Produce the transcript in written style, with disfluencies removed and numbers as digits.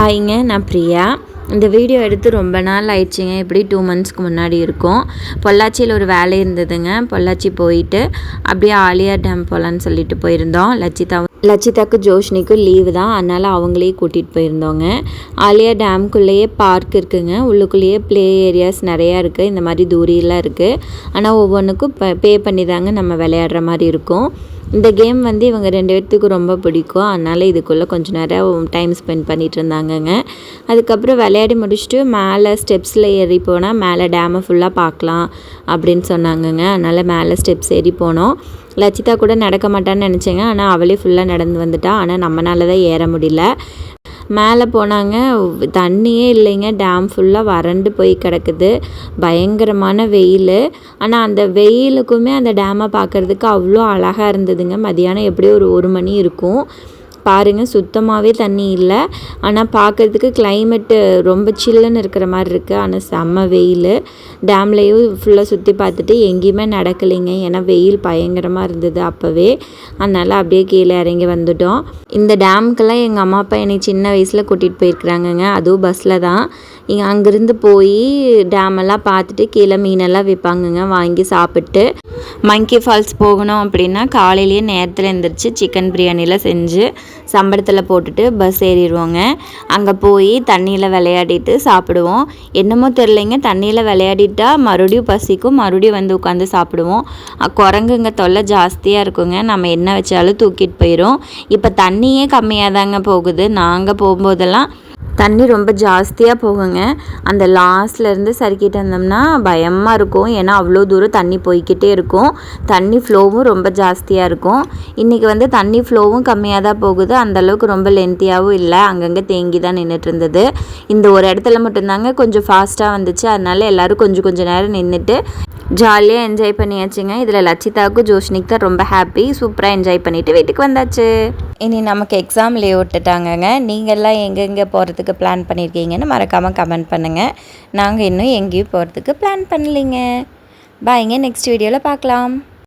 ஹாய்ங்க, நான் பிரியா. இந்த வீடியோ எடுத்து ரொம்ப நாள் ஆயிடுச்சுங்க. எப்படி 2 மந்த்ஸ்க்கு முன்னாடி இருக்கும். பொள்ளாச்சியில் ஒரு வேலை இருந்ததுங்க. பொள்ளாச்சி போயிட்டு அப்படியே ஆலியார் டேம் போகலான்னு சொல்லிட்டு போயிருந்தோம். லட்சிதாக்கு ஜோஷ்னிக்கும் லீவு தான், அதனால் அவங்களையும் கூட்டிகிட்டு போயிருந்தோங்க. ஆலியார் டேம்குள்ளேயே பார்க் இருக்குதுங்க. உள்ளுக்குள்ளேயே ப்ளே ஏரியாஸ் நிறையா இருக்குது. இந்த மாதிரி தூரியெல்லாம் இருக்குது. ஆனால் ஒவ்வொன்றுக்கும் பே பண்ணி தாங்க நம்ம விளையாடுற மாதிரி இருக்கும். இந்த கேம் வந்து இவங்க 2 பேர்த்துக்கும் ரொம்ப பிடிக்கும். அதனால் இதுக்குள்ளே கொஞ்சம் நேரம் டைம் ஸ்பெண்ட் பண்ணிகிட்டு இருந்தாங்கங்க. அதுக்கப்புறம் விளையாடி முடிச்சுட்டு மேலே ஸ்டெப்ஸில் ஏறி போனால் மேலே டேமை ஃபுல்லாக பார்க்கலாம் அப்படின்னு சொன்னாங்கங்க. அதனால் மேலே ஸ்டெப்ஸ் ஏறி போனோம். லட்சிதா கூட நடக்க மாட்டான்னு நினச்சேங்க. ஆனால் அவளே ஃபுல்லாக நடந்து வந்துட்டா. ஆனால் நம்மளால தான் ஏற முடியல. மேலே போனாங்க, தண்ணியே இல்லைங்க. டேம் ஃபுல்லாக வறண்டு போய் கிடக்குது. பயங்கரமான வெயில். ஆனால் அந்த வெயிலுக்குமே அந்த டேமை பார்க்குறதுக்கு அவ்வளோ அழகாக இருந்ததுங்க. மதியானம் எப்படியும் ஒரு மணி இருக்கும் பாருங்கள். சுத்தமாகவே தண்ணி இல்லை. ஆனால் பார்க்குறதுக்கு கிளைமேட்டு ரொம்ப சில்லுன்னு இருக்கிற மாதிரி இருக்குது. ஆனால் செம்ம வெயில். டேம்லேயும் ஃபுல்லாக சுற்றி பார்த்துட்டு எங்கேயுமே நடக்கலைங்க. ஏன்னா வெயில் பயங்கரமாக இருந்தது அப்போவே. அதனால் அப்படியே கீழே இறங்கி வந்துட்டோம். இந்த டேமுக்கெல்லாம் எங்கள் அம்மா அப்பா என்னை சின்ன வயசில் கூட்டிகிட்டு போயிருக்கிறாங்கங்க. அதுவும் பஸ்ஸில் தான். இங்கே அங்கேருந்து போய் டேமெல்லாம் பார்த்துட்டு கீழே மீனெல்லாம் விற்பாங்கங்க. வாங்கி சாப்பிட்டு மங்கி ஃபால்ஸ் போகணும் அப்படின்னா காலையிலேயே நேரத்தில் எழுந்திரிச்சு சிக்கன் பிரியாணிலாம் செஞ்சு சம்பளத்தில் போட்டுட்டு பஸ் ஏறிடுவோங்க. அங்கே போய் தண்ணியில் விளையாடிட்டு சாப்பிடுவோம். என்னமோ தெரிலைங்க, தண்ணியில் விளையாடிட்டா மறுபடியும் பசிக்கும். மறுபடியும் வந்து உட்காந்து சாப்பிடுவோம். குரங்குங்க தொல்லை ஜாஸ்தியாக இருக்குங்க. நம்ம என்ன வச்சாலும் தூக்கிட்டு போயிடும். இப்போ தண்ணியே கம்மியாக தாங்க போகுது. நாங்கள் போகும்போதெல்லாம் தண்ணி ரொம்ப ஜாஸ்தியாக போகுங்க. அந்த லாஸ்ட்லேருந்து சறுக்கிட்டு வந்தோம்னா பயமாக இருக்கும். ஏன்னா அவ்வளோ தூரம் தண்ணி போய்கிட்டே இருக்கும். தண்ணி ஃப்ளோவும் ரொம்ப ஜாஸ்தியாக இருக்கும். இன்றைக்கி வந்து தண்ணி ஃப்ளோவும் கம்மியாக தான் போகுது. அந்தளவுக்கு ரொம்ப லென்த்தியாகவும் இல்லை. அங்கங்கே தேங்கி தான் நின்றுட்டு இருந்தது. இந்த ஒரு இடத்துல மட்டும்தாங்க கொஞ்சம் ஃபாஸ்ட்டாக வந்துச்சு. அதனால எல்லோரும் கொஞ்சம் நேரம் நின்றுட்டு ஜாலியாக என்ஜாய் பண்ணியாச்சுங்க. இதில் லட்சிதாவுக்கும் ஜோஷ்னிக்கு தான் ரொம்ப ஹாப்பி. சூப்பராக என்ஜாய் பண்ணிவிட்டு வீட்டுக்கு வந்தாச்சு. இனி நமக்கு எக்ஸாம் லீவ் விட்டுட்டாங்கங்க. நீங்கள்லாம் எங்கெங்கே போகிறதுக்கு பிளான் பண்ணியிருக்கீங்கன்னு மறக்காமல் கமெண்ட் பண்ணுங்கள். நாங்கள் இன்னும் எங்கேயும் போகிறதுக்கு பிளான் பண்ணலைங்க. பாய்ங்க, நெக்ஸ்ட் வீடியோவில் பார்க்கலாம்.